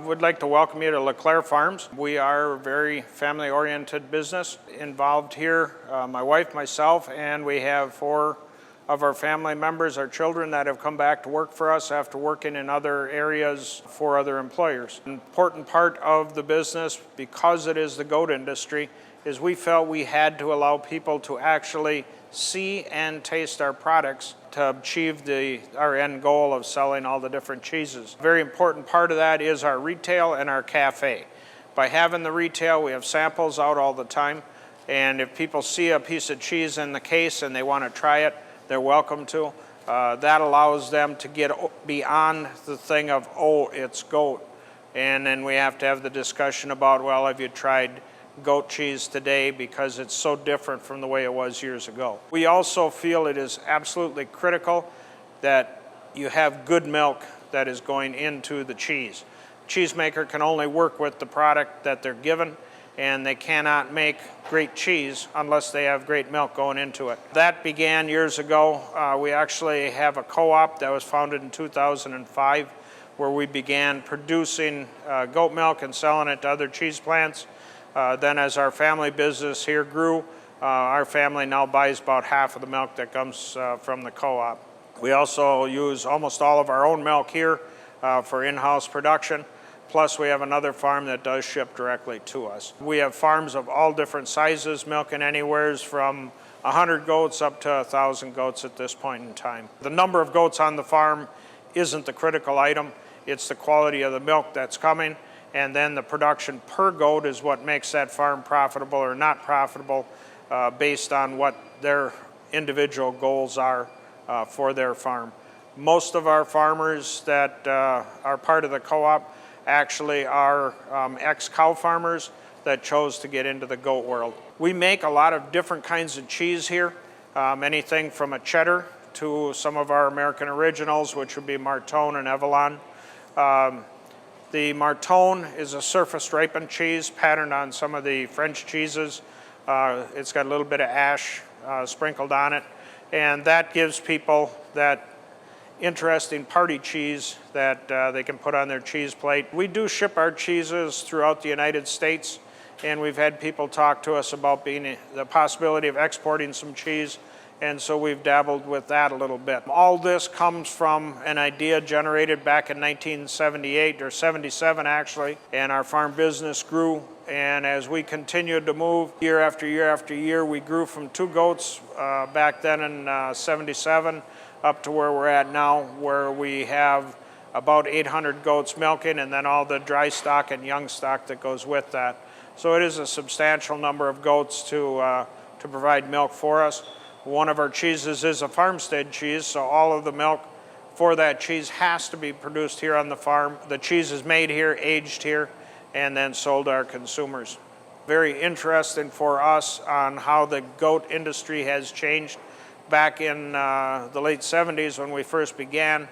Would like to welcome you to LaClare Farms. We are a very family-oriented business involved here. My wife, myself, and we have 4 of our family members, our children, that have come back to work for us after working in other areas for other employers. An important part of the business, because it is the goat industry, is we felt we had to allow people to actually see and taste our products to achieve our end goal of selling all the different cheeses. A very important part of that is our retail and our cafe. By having the retail, we have samples out all the time, and if people see a piece of cheese in the case and they want to try it, they're welcome to. That allows them to get beyond the thing of, oh, it's goat. And then we have to have the discussion about, well, have you tried goat cheese today, because it's so different from the way it was years ago. We also feel it is absolutely critical that you have good milk that is going into the cheese. Cheesemaker can only work with the product that they're given, and they cannot make great cheese unless they have great milk going into it. That began years ago. We actually have a co-op that was founded in 2005 where we began producing goat milk and selling it to other cheese plants. Then as our family business here grew, our family now buys about half of the milk that comes from the co-op. We also use almost all of our own milk here for in-house production. Plus we have another farm that does ship directly to us. We have farms of all different sizes, milking anywhere from 100 goats up to 1,000 goats at this point in time. The number of goats on the farm isn't the critical item. It's the quality of the milk that's coming. And then the production per goat is what makes that farm profitable or not profitable based on what their individual goals are for their farm. Most of our farmers that are part of the co-op actually are ex-cow farmers that chose to get into the goat world. We make a lot of different kinds of cheese here, anything from a cheddar to some of our American originals, which would be Martone and Evelyn. The Martone is a surface ripened cheese patterned on some of the French cheeses. It's got a little bit of ash sprinkled on it, and that gives people that interesting party cheese that they can put on their cheese plate. We do ship our cheeses throughout the United States, and we've had people talk to us about the possibility of exporting some cheese, and so we've dabbled with that a little bit. All this comes from an idea generated back in 1978 or 77 actually, and our farm business grew, and as we continued to move year after year after year, we grew from 2 goats back then in 77 up to where we're at now, where we have about 800 goats milking, and then all the dry stock and young stock that goes with that. So it is a substantial number of goats to provide milk for us. One of our cheeses is a farmstead cheese, so all of the milk for that cheese has to be produced here on the farm. The cheese is made here, aged here, and then sold to our consumers. Very interesting for us on how the goat industry has changed. Back in the late 70s when we first began,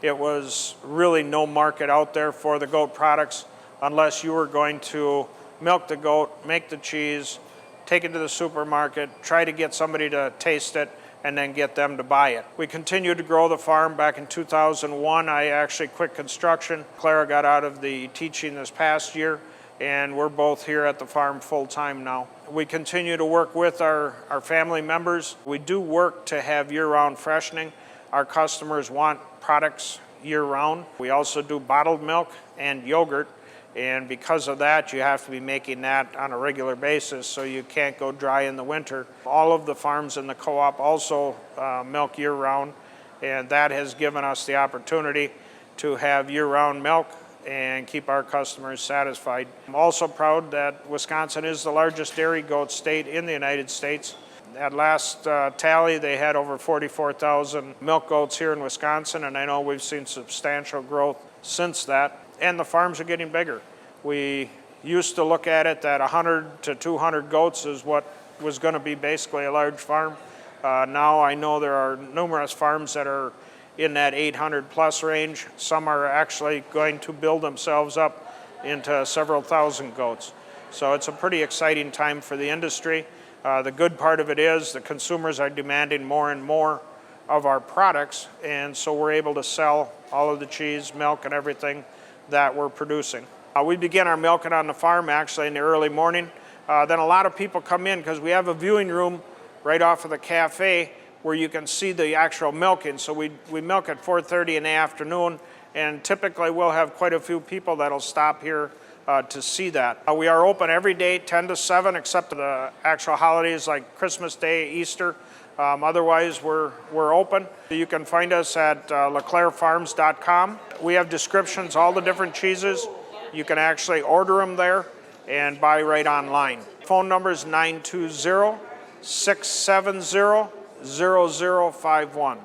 it was really no market out there for the goat products unless you were going to milk the goat, make the cheese, take it to the supermarket, try to get somebody to taste it, and then get them to buy it. We continued to grow the farm. Back in 2001, I actually quit construction. Clara got out of the teaching this past year, and we're both here at the farm full-time now. We continue to work with our family members. We do work to have year-round freshening. Our customers want products year-round. We also do bottled milk and yogurt. And because of that, you have to be making that on a regular basis, so you can't go dry in the winter. All of the farms in the co-op also milk year-round, and that has given us the opportunity to have year-round milk and keep our customers satisfied. I'm also proud that Wisconsin is the largest dairy goat state in the United States. At last tally, they had over 44,000 milk goats here in Wisconsin, and I know we've seen substantial growth since that. And the farms are getting bigger. We used to look at it that 100 to 200 goats is what was going to be basically a large farm. Now I know there are numerous farms that are in that 800 plus range. Some are actually going to build themselves up into several thousand goats. So it's a pretty exciting time for the industry. The good part of it is the consumers are demanding more and more of our products, and so we're able to sell all of the cheese, milk, and everything that we're producing. We begin our milking on the farm actually in the early morning. Then a lot of people come in because we have a viewing room right off of the cafe where you can see the actual milking. So we milk at 4:30 in the afternoon, and typically we'll have quite a few people that'll stop here to see that. We are open every day, 10 to 7, except the actual holidays like Christmas Day, Easter. Otherwise, we're open. You can find us at LaClareFarms.com. We have descriptions, all the different cheeses. You can actually order them there and buy right online. Phone number is 920-670-0051.